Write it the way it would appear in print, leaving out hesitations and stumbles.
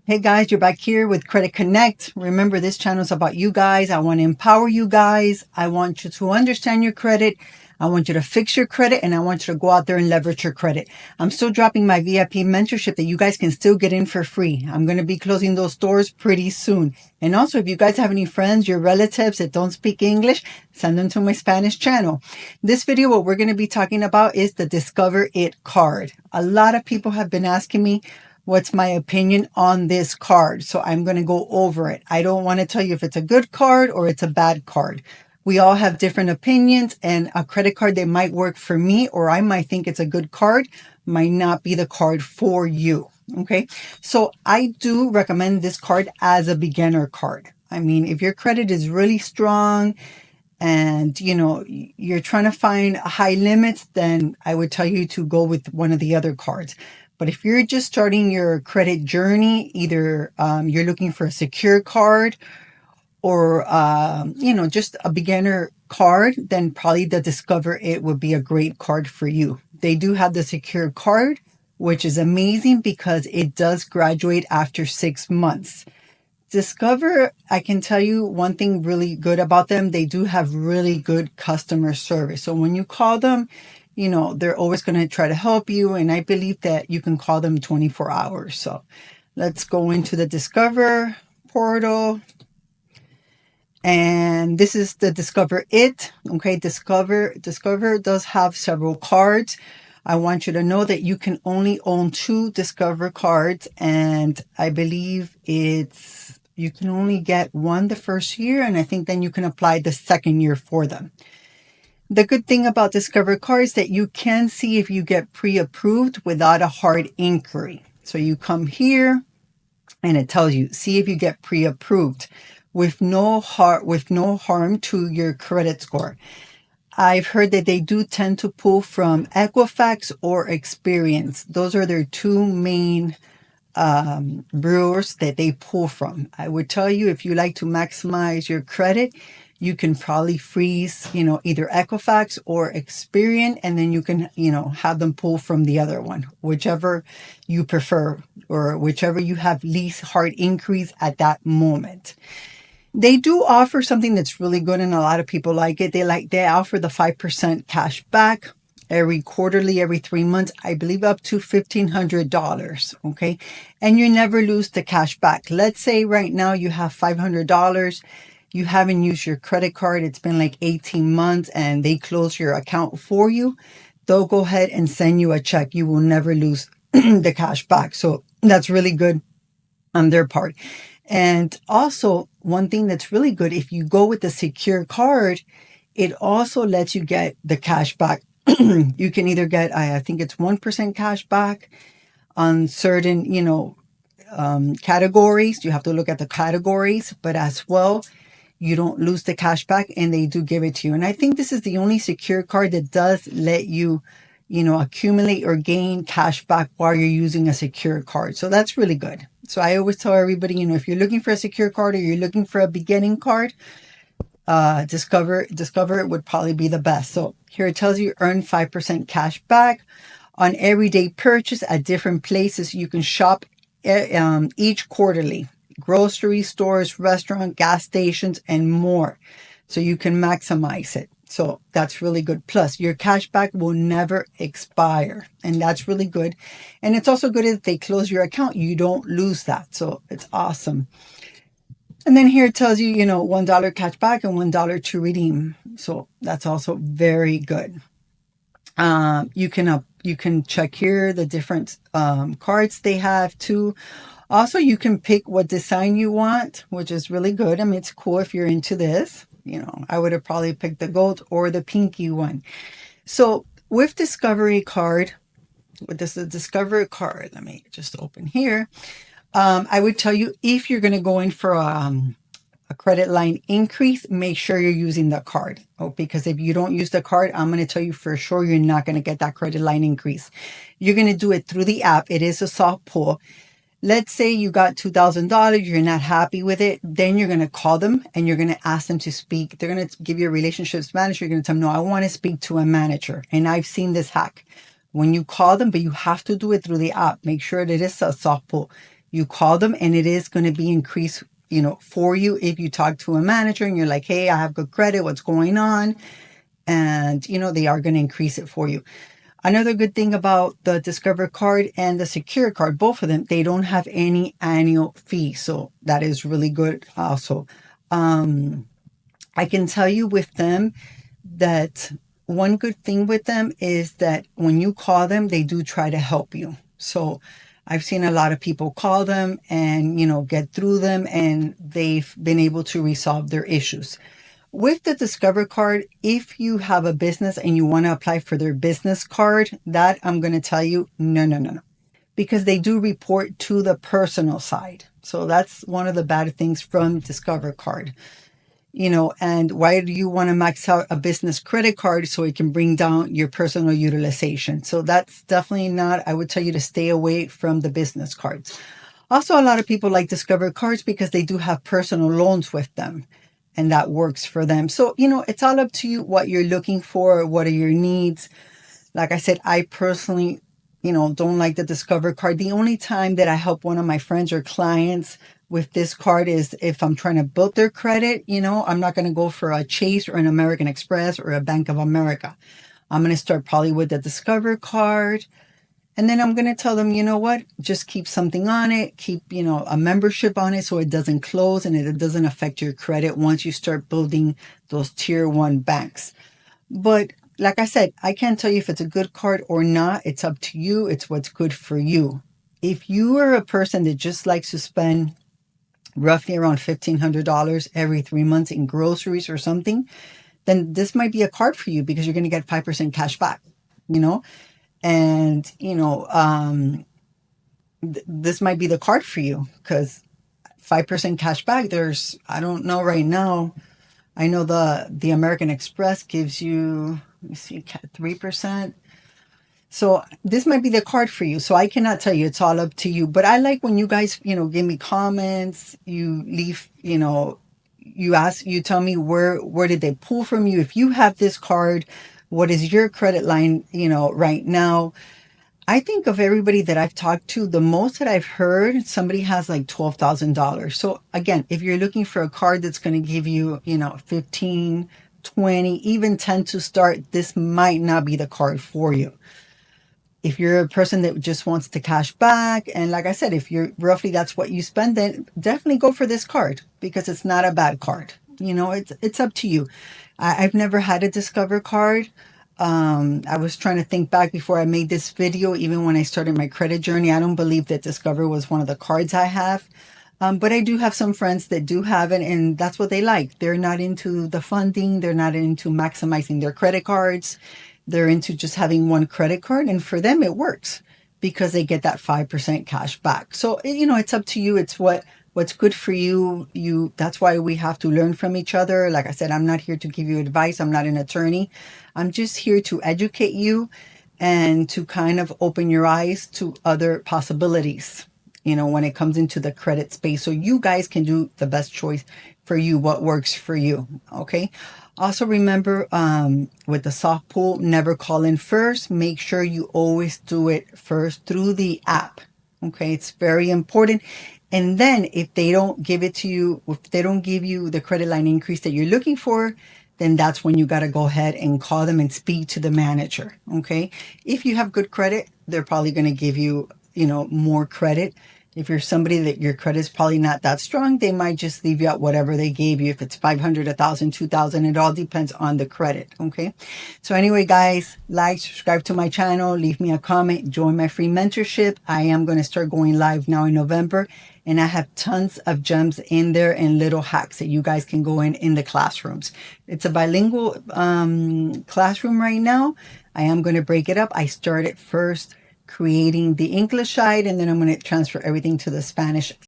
Hey guys, you're back here with Credit Connect. Remember, this channel is about you guys. I want to empower you guys. I want you to understand your credit. I want you to fix your credit, and I want you to go out there and leverage your credit. I'm still dropping my VIP mentorship that you guys can still get in for free. I'm going to be closing those doors pretty soon. And also, if you guys have any friends, your relatives that don't speak English, send them to my Spanish channel. This video, what we're going to be talking about is the Discover It card. A lot of people have been asking me, what's my opinion on this card? So I'm going to go over it. I don't want to tell you if it's a good card or it's a bad card. We all have different opinions, and a credit card that might work for me, or I might think it's a good card, might not be the card for you. Okay. So I do recommend this card as a beginner card. I mean, if your credit is really strong and you're trying to find high limits, then I would tell you to go with one of the other cards. But if you're just starting your credit journey, either you're looking for a secure card or just a beginner card, then probably the Discover It would be a great card for you. They do have the secure card, which is amazing because it does graduate after 6 months. Discover, I can tell you one thing really good about them. They do have really good customer service. So when you call them, they're always going to try to help you. And I believe that you can call them 24 hours. So let's go into the Discover portal. And this is the Discover It. Okay, Discover does have several cards. I want you to know that you can only own 2 Discover cards. And I believe you can only get one the first year, and I think then you can apply the second year for them. The good thing about Discover cards is that you can see if you get pre-approved without a hard inquiry. So you come here and it tells you, see if you get pre-approved with no harm to your credit score. I've heard that they do tend to pull from Equifax or Experian. Those are their 2 main bureaus that they pull from. I would tell you, if you like to maximize your credit, you can probably freeze, either Equifax or Experian, and then you can, have them pull from the other one, whichever you prefer, or whichever you have least hard increase at that moment. They do offer something that's really good, and a lot of people like it. They offer the 5% cash back every quarterly, every 3 months, I believe up to $1,500. Okay. And you never lose the cash back. Let's say right now you have $500. You haven't used your credit card. It's been like 18 months and they close your account for you. They'll go ahead and send you a check. You will never lose the cash back. So that's really good on their part. And also, one thing that's really good, if you go with the secure card, it also lets you get the cash back. You can either get, I think it's 1% cash back on certain, categories. You have to look at the categories, but as well, you don't lose the cash back, and they do give it to you. And I think this is the only secure card that does let you, accumulate or gain cash back while you're using a secure card. So that's really good. So I always tell everybody, if you're looking for a secure card or you're looking for a beginning card, Discover It would probably be the best. So here it tells you earn 5% cash back on everyday purchase at different places. You can shop each quarterly, grocery stores, restaurant, gas stations, and more. So you can maximize it. So that's really good. Plus, your cash back will never expire. And that's really good. And it's also good if they close your account, you don't lose that. So it's awesome. And then here it tells you, $1 cash back and $1 to redeem. So that's also very good. You can check here the different cards they have too. Also, you can pick what design you want, which is really good. I mean, it's cool if you're into this. I would have probably picked the gold or the pinky one. So with Discovery card, with this Discovery card, let me just open here. I would tell you, if you're going to go in for a credit line increase, make sure you're using the card. Because if you don't use the card, I'm going to tell you for sure you're not going to get that credit line increase. You're going to do it through the app. It is a soft pull. Let's say you got $2,000, you're not happy with it. Then you're going to call them and you're going to ask them to speak. They're going to give you a relationships manager. You're going to tell them, no, I want to speak to a manager. And I've seen this hack. When you call them, but you have to do it through the app. Make sure that it is a soft pull. You call them and it is going to be increased, for you. If you talk to a manager and you're like, hey, I have good credit, what's going on? And, they are going to increase it for you. Another good thing about the Discover card and the Secure card, both of them, they don't have any annual fee. So that is really good also. I can tell you with them that one good thing with them is that when you call them, they do try to help you. So I've seen a lot of people call them and, get through them, and they've been able to resolve their issues. With the Discover card, if you have a business and you want to apply for their business card, that I'm going to tell you, no, no, no, no. Because they do report to the personal side. So that's one of the bad things from Discover card. And why do you want to max out a business credit card so it can bring down your personal utilization? So that's definitely not, I would tell you to stay away from the business cards. Also, a lot of people like Discover cards because they do have personal loans with them, and that works for them. So, it's all up to you what you're looking for, what are your needs. Like I said, I personally, don't like the Discover card. The only time that I help one of my friends or clients with this card is if I'm trying to build their credit. I'm not going to go for a Chase or an American Express or a Bank of America. I'm going to start probably with the Discover card. And then I'm going to tell them, you know what, just keep something on it, keep, a membership on it so it doesn't close and it doesn't affect your credit once you start building those tier 1 banks. But like I said, I can't tell you if it's a good card or not. It's up to you. It's what's good for you. If you are a person that just likes to spend roughly around $1,500 every 3 months in groceries or something, then this might be a card for you because you're going to get 5% cash back, and, this might be the card for you because 5% cash back. I don't know right now. I know the American Express gives you, let me see, 3%. So this might be the card for you. So I cannot tell you. It's all up to you. But I like when you guys, give me comments, you leave, you tell me where did they pull from you? If you have this card, what is your credit line, right now? I think of everybody that I've talked to, the most that I've heard, somebody has like $12,000. So again, if you're looking for a card that's going to give you, 15, 20, even 10 to start, this might not be the card for you. If you're a person that just wants to cash back, and like I said, if you're roughly that's what you spend, then definitely go for this card because it's not a bad card. It's up to you. I've never had a Discover card. I was trying to think back before I made this video. Even when I started my credit journey, I don't believe that Discover was one of the cards I have. But I do have some friends that do have it, and that's what they like. They're not into the funding. They're not into maximizing their credit cards. They're into just having one credit card, and for them it works because they get that 5% cash back. So, it's up to you. It's what's good for you. That's why we have to learn from each other. Like I said, I'm not here to give you advice. I'm not an attorney. I'm just here to educate you and to kind of open your eyes to other possibilities, when it comes into the credit space. So you guys can do the best choice for you, what works for you. Okay. Also remember, with the soft pull, never call in first. Make sure you always do it first through the app. Okay. It's very important. And then if they don't give it to you, if they don't give you the credit line increase that you're looking for, then that's when you got to go ahead and call them and speak to the manager. Okay. If you have good credit, they're probably going to give you, more credit. If you're somebody that your credit's probably not that strong, they might just leave you at whatever they gave you. If it's 500, 1,000, 2,000, it all depends on the credit. Okay. So anyway, guys, like, subscribe to my channel, leave me a comment, join my free mentorship. I am going to start going live now in November, and I have tons of gems in there and little hacks that you guys can go in the classrooms. It's a bilingual classroom right now. I am going to break it up. I started first creating the English side, and then I'm going to transfer everything to the Spanish